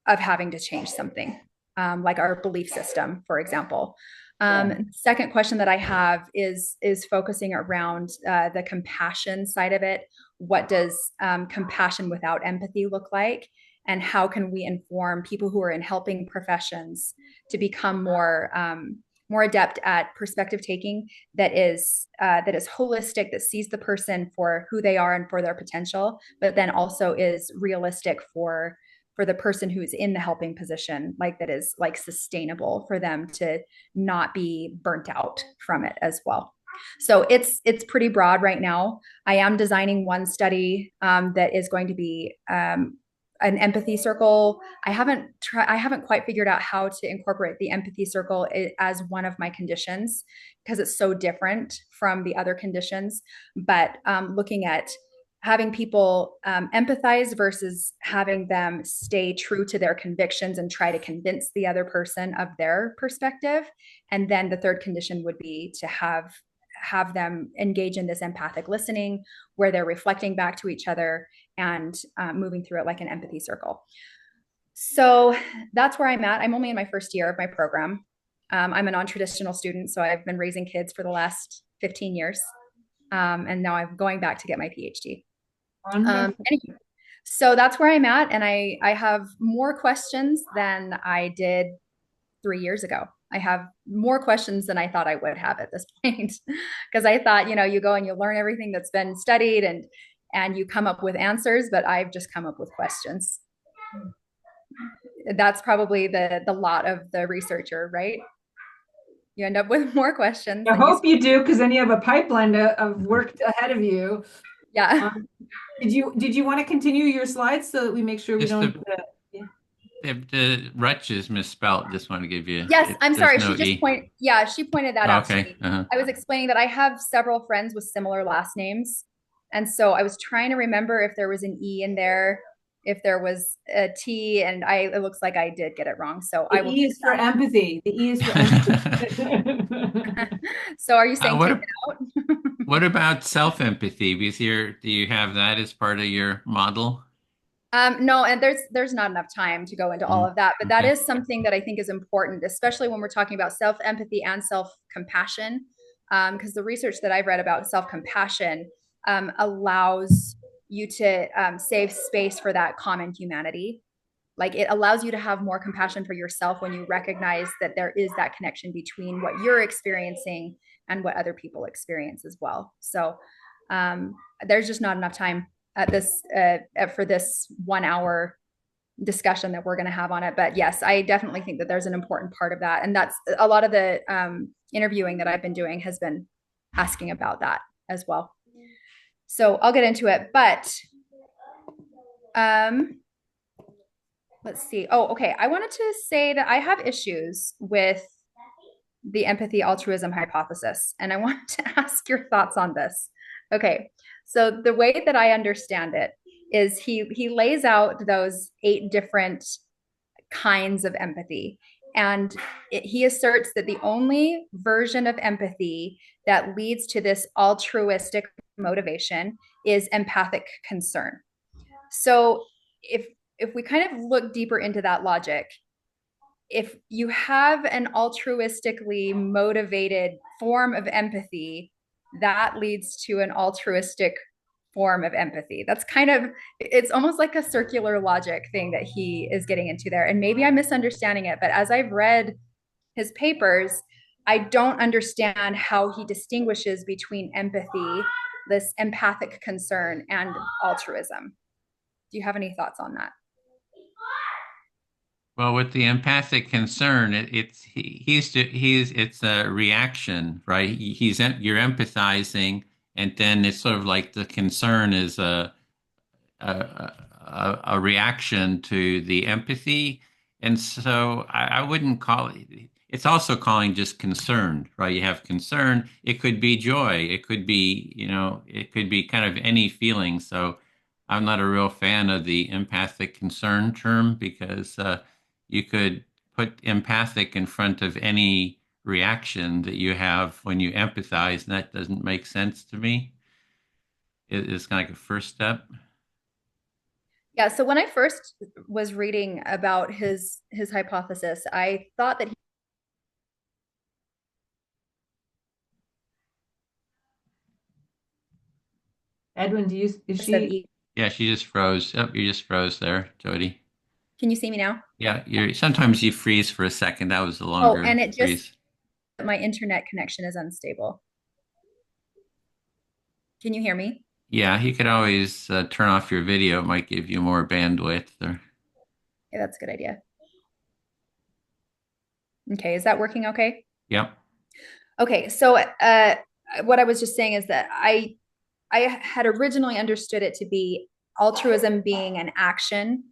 of having to change something, like our belief system, for example. Yeah. Second question that I have is focusing around the compassion side of it. What does compassion without empathy look like? And how can we inform people who are in helping professions to become more adept at perspective taking that is holistic, that sees the person for who they are and for their potential, but then also is realistic for the person who's in the helping position, like that is like sustainable for them to not be burnt out from it as well. So it's pretty broad right now. I am designing one study that is going to be an empathy circle. I haven't quite figured out how to incorporate the empathy circle as one of my conditions because it's so different from the other conditions. But looking at having people empathize versus having them stay true to their convictions and try to convince the other person of their perspective. And then the third condition would be to have them engage in this empathic listening where they're reflecting back to each other and moving through it like an empathy circle. So that's where I'm at. I'm only in my first year of my program. I'm a non-traditional student, so I've been raising kids for the last 15 years. And now I'm going back to get my PhD. Wonderful. Anyway, so that's where I'm at. And I have more questions than I did 3 years ago. I have more questions than I thought I would have at this point. Because I thought, you go and you learn everything that's been studied and you come up with answers, but I've just come up with questions. That's probably the lot of the researcher, right? You end up with more questions I than you. hope you do, because then you have a pipeline of work ahead of you. Yeah. Did you want to continue your slides so that we make sure we Just don't? Yeah. the Rutsch is misspelled. Just want to give you Yes, I'm there's sorry. no E. She pointed that Oh, out to okay. me. Uh-huh. I was explaining that I have several friends with similar last names. And so I was trying to remember if there was an E in there, if there was a T, and it looks like I did get it wrong. So The I will E take is for empathy. The E is for empathy. that. So are you saying take What it out? what about self-empathy? Do you have that as part of your model? No, and there's not enough time to go into all Mhm. of that, but that Okay. is something that I think is important, especially when we're talking about self empathy and self compassion, because the research that I've read about self compassion allows you to save space for that common humanity. Like it allows you to have more compassion for yourself when you recognize that there is that connection between what you're experiencing and what other people experience as well. So there's just not enough time at this for this 1 hour discussion that we're going to have on it. But yes, I definitely think that there's an important part of that, and that's a lot of the interviewing that I've been doing has been asking about that as well. So I'll get into it, but um, let's see. Oh, okay. I wanted to say that I have issues with the empathy altruism hypothesis, and I wanted to ask your thoughts on this. Okay. So the way that I understand it is he lays out those 8 different kinds of empathy. And he asserts that the only version of empathy that leads to this altruistic motivation is empathic concern. So if we kind of look deeper into that logic, if you have an altruistically motivated form of empathy, that leads to an altruistic form of empathy. That's kind of, it's almost like a circular logic thing that he is getting into there. And maybe I'm misunderstanding it, but as I've read his papers, I don't understand how he distinguishes between empathy, this empathic concern, and altruism. Do you have any thoughts on that? Well, with the empathic concern, he's it's a reaction, right? You're empathizing, and then it's sort of like the concern is a reaction to the empathy, and so I wouldn't call it. It's also calling just concerned, right? You have concern. It could be joy. It could be, it could be kind of any feeling. So I'm not a real fan of the empathic concern term because you could put empathic in front of any reaction that you have when you empathize, and that doesn't make sense to me. It's kind of like a first step. Yeah, so when I first was reading about his hypothesis, I thought that he Edwin, is of she? ego. Yeah, she just froze. Oh, you just froze there, Jody. Can you see me now? Yeah, you're sometimes you freeze for a second. That was a Oh, longer and it just freeze. my internet connection is unstable. Can you hear me? Yeah, you could always turn off your video. It might give you more bandwidth. Or Yeah, that's a good idea. Okay, is that working okay? yep. Okay, so what I was just saying is that I had originally understood it to be altruism being an action,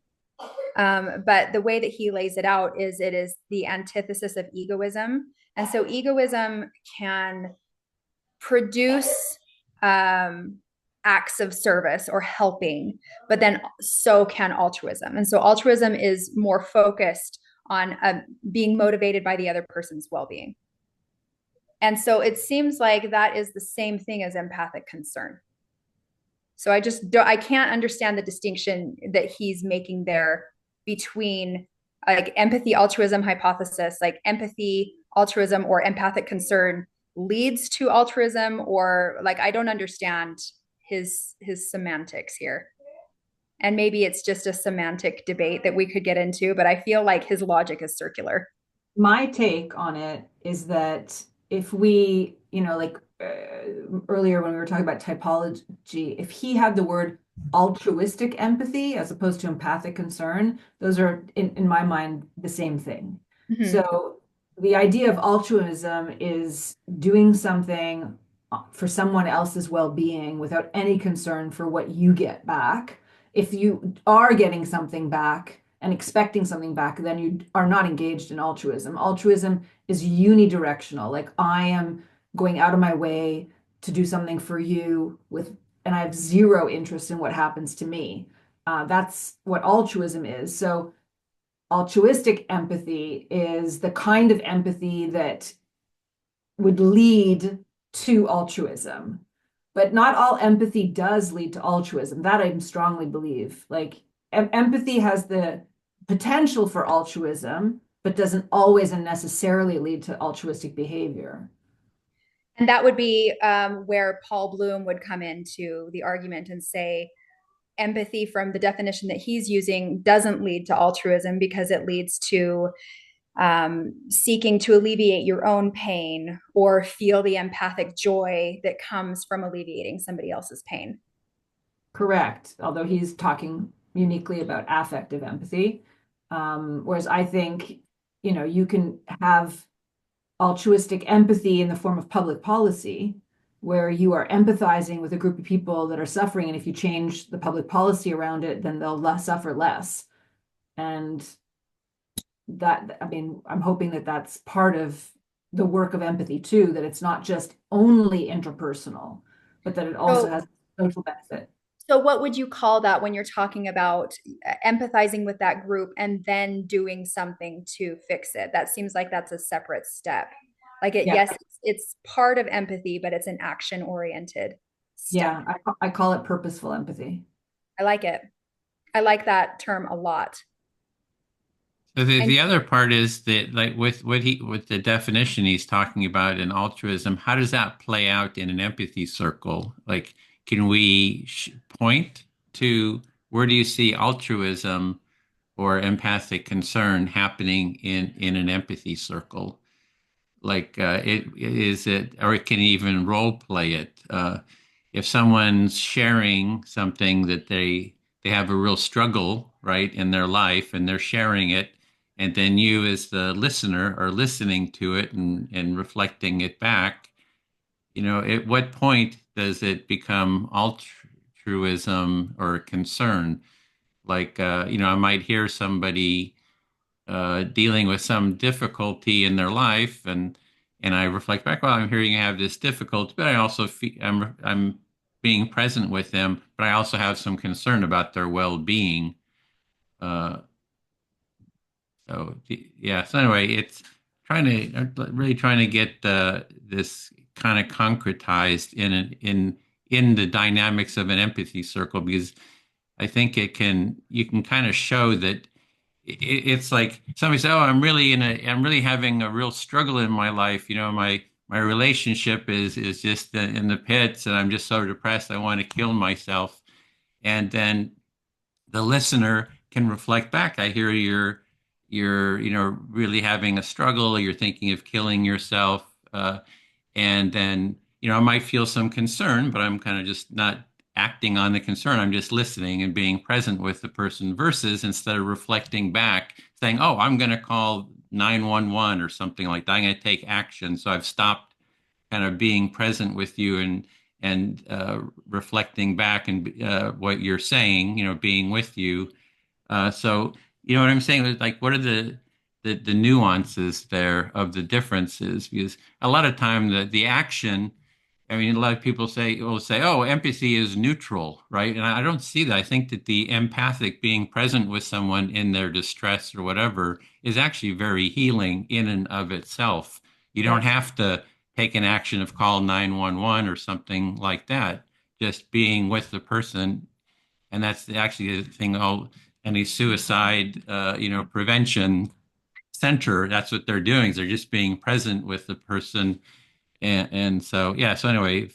but the way that he lays it out is it is the antithesis of egoism, and so egoism can produce acts of service or helping, but then so can altruism, and so altruism is more focused on being motivated by the other person's well-being. And so it seems like that is the same thing as empathic concern. So I just don't, I can't understand the distinction that he's making there between like empathy altruism hypothesis, like empathy altruism or empathic concern leads to altruism, or like I don't understand his semantics here. And maybe it's just a semantic debate that we could get into, but I feel like his logic is circular. My take on it is that if we, like earlier when we were talking about typology, if he had the word altruistic empathy as opposed to empathic concern, those are, in my mind, the same thing. Mm-hmm. So the idea of altruism is doing something for someone else's well-being without any concern for what you get back. If you are getting something back, and expecting something back, then you are not engaged in altruism. Altruism is unidirectional. Like I am going out of my way to do something for you and I have zero interest in what happens to me. That's what altruism is. So altruistic empathy is the kind of empathy that would lead to altruism. But not all empathy does lead to altruism. That I strongly believe. Like empathy has the potential for altruism, but doesn't always and necessarily lead to altruistic behavior. And that would be where Paul Bloom would come into the argument and say empathy, from the definition that he's using, doesn't lead to altruism because it leads to seeking to alleviate your own pain or feel the empathic joy that comes from alleviating somebody else's pain. Correct. Although he's talking uniquely about affective empathy. Whereas I think, you can have altruistic empathy in the form of public policy, where you are empathizing with a group of people that are suffering. And if you change the public policy around it, then they'll suffer less. And that, I mean, I'm hoping that that's part of the work of empathy too, that it's not just only interpersonal, but that it also So, has social benefit. so what would you call that when you're talking about empathizing with that group and then doing something to fix it? That seems like that's a separate step. Like it, Yeah. yes, it's part of empathy, but it's an action oriented step. Yeah. I call it purposeful empathy. I like it. I like that term a lot. So And the other part is that like with the definition he's talking about in altruism, how does that play out in an empathy circle? Like, can we point to where do you see altruism or empathic concern happening in an empathy circle? Like, or it can even role play it. If someone's sharing something that they have a real struggle, right, in their life, and they're sharing it, and then you as the listener are listening to it and reflecting it back, at what point does it become altruism or concern? Like, I might hear somebody dealing with some difficulty in their life, and I reflect back, well, I'm hearing you have this difficulty, but I also feel I'm being present with them, but I also have some concern about their well-being. Uh, yeah. So anyway, it's really trying to get this kind of concretized in the dynamics of an empathy circle, because I think you can kind of show that it's like somebody say, "Oh, I'm really having a real struggle in my life. You know, my relationship is just in the pits, and I'm just so depressed. I want to kill myself." And then the listener can reflect back. I hear you're really having a struggle. You're thinking of killing yourself, and then I might feel some concern, but I'm kind of just not acting on the concern. I'm just listening and being present with the person. Versus instead of reflecting back, saying, "Oh, I'm going to call 911 or something like that. I'm going to take action." So I've stopped kind of being present with you and reflecting back and what you're saying, being with you. So you know what I'm saying? Like, what are the nuances there of the differences? Because a lot of time the action, I mean, a lot of people will say, "Oh, empathy is neutral," right? And I don't see that. I think that the empathic being present with someone in their distress or whatever is actually very healing in and of itself. You don't Yes. have to take an action of call 911 or something like that. Just being with the person, and that's actually the thing. Any suicide, prevention center, that's what they're doing. Is they're just being present with the person, and so yeah. So anyway,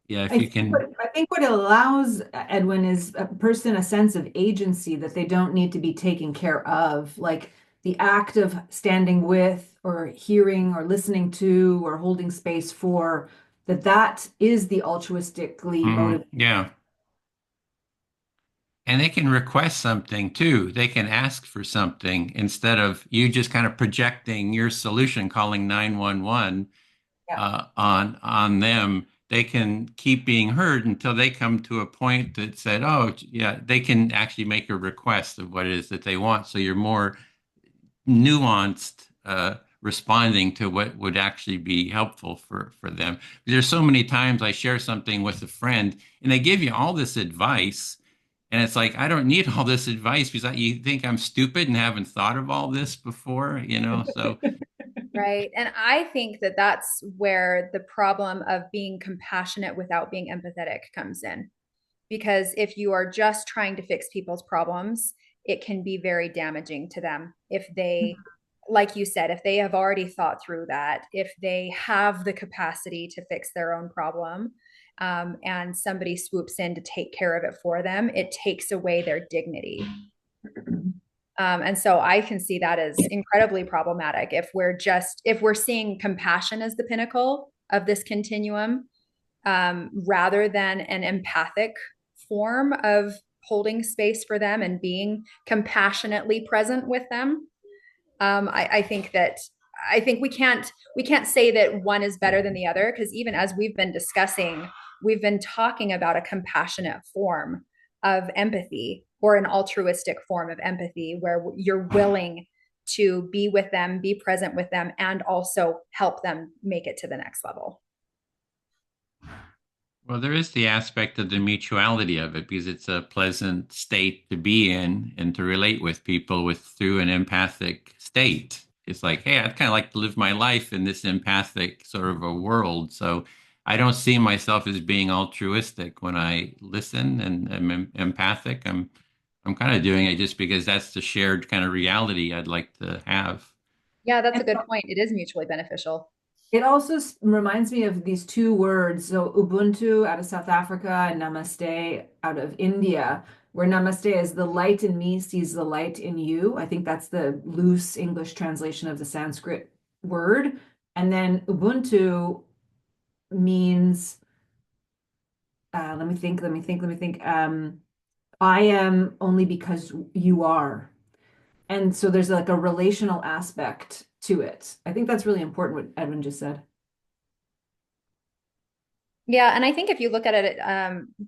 yeah, if you can. I think what it allows, Edwin, is a person a sense of agency that they don't need to be taken care of. Like the act of standing with or hearing or listening to or holding space for, that is the altruistically motivated. Yeah. And they can request something too. They can ask for something instead of you just kind of projecting your solution, calling 911 Yeah. on them. They can keep being heard until they come to a point that said, "Oh, yeah," they can actually make a request of what it is that they want. So you're more nuanced, responding to what would actually be helpful for them. There's so many times I share something with a friend and they give you all this advice. And it's like, I don't need all this advice because you think I'm stupid and haven't thought of all this before. So, Right. And I think that that's where the problem of being compassionate without being empathetic comes in. Because if you are just trying to fix people's problems, it can be very damaging to them if they, like you said, if they have already thought through that, if they have the capacity to fix their own problem, and somebody swoops in to take care of it for them, it takes away their dignity. And so I can see that as incredibly problematic if we're seeing compassion as the pinnacle of this continuum, rather than an empathic form of holding space for them and being compassionately present with them. I think that I think we can't say that one is better than the other, because even as we've been discussing, we've been talking about a compassionate form of empathy or an altruistic form of empathy where you're willing to be with them, be present with them, and also help them make it to the next level. well, there is the aspect of the mutuality of it because it's a pleasant state to be in and to relate with people with through an empathic state. It's like, hey, I'd kind of like to live my life in this empathic sort of a world. So I don't see myself as being altruistic when I listen and am empathic. I'm kind of doing it just because that's the shared kind of reality I'd like to have. Yeah, that's a And good point. It is mutually beneficial. it also reminds me of these two words. So Ubuntu out of South Africa and Namaste out of India, where Namaste is the light in me sees the light in you. I think that's the loose English translation of the Sanskrit word. And then Ubuntu means, I am only because you are. And so there's like a relational aspect to it. I think that's really important what Edwin just said. Yeah, and I think if you look at it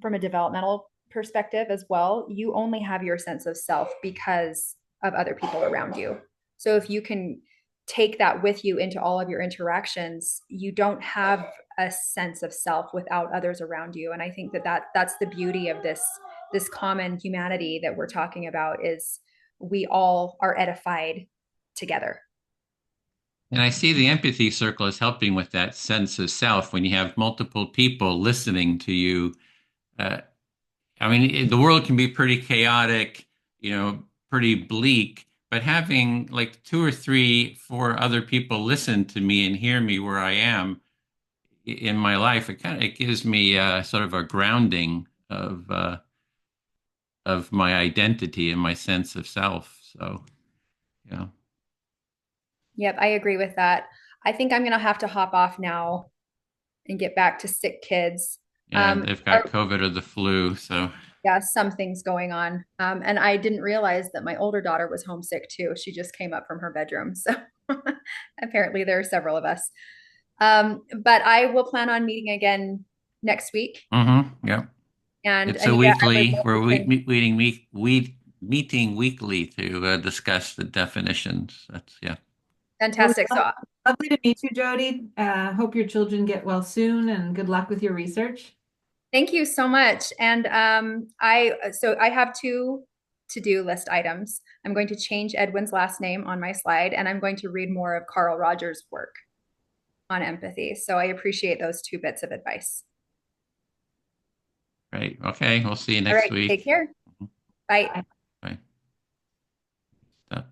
from a developmental perspective as well, you only have your sense of self because of other people around you. So if you can take that with you into all of your interactions, you don't have a sense of self without others around you. And I think that's the beauty of this common humanity that we're talking about, is we all are edified together. And I see the empathy circle as helping with that sense of self when you have multiple people listening to you. Uh, I mean, the world can be pretty chaotic, pretty bleak, but having like two or three, four other people listen to me and hear me where I am in my life, it gives me sort of a grounding of my identity and my sense of self. So, yeah. Yep, I agree with that. I think I'm going to have to hop off now and get back to sick kids. Yeah, they've got COVID or the flu, so Yeah, some things going on. And I didn't realize that my older daughter was homesick too. She just came up from her bedroom. So apparently there are several of us. But I will plan on meeting again next week. yeah. And It's a Anita, I would weekly. love We're to think, meeting weekly to discuss the definitions. That's yeah. Well, fantastic. So lovely to meet you, Jodie. Hope your children get well soon and good luck with your research. thank you so much. And I have two to-do list items. I'm going to change Edwin's last name on my slide, and I'm going to read more of Carl Rogers' work on empathy. So I appreciate those two bits of advice. Right. Okay. We'll see you All next right, take week. care. Bye. Bye. Bye. Stop.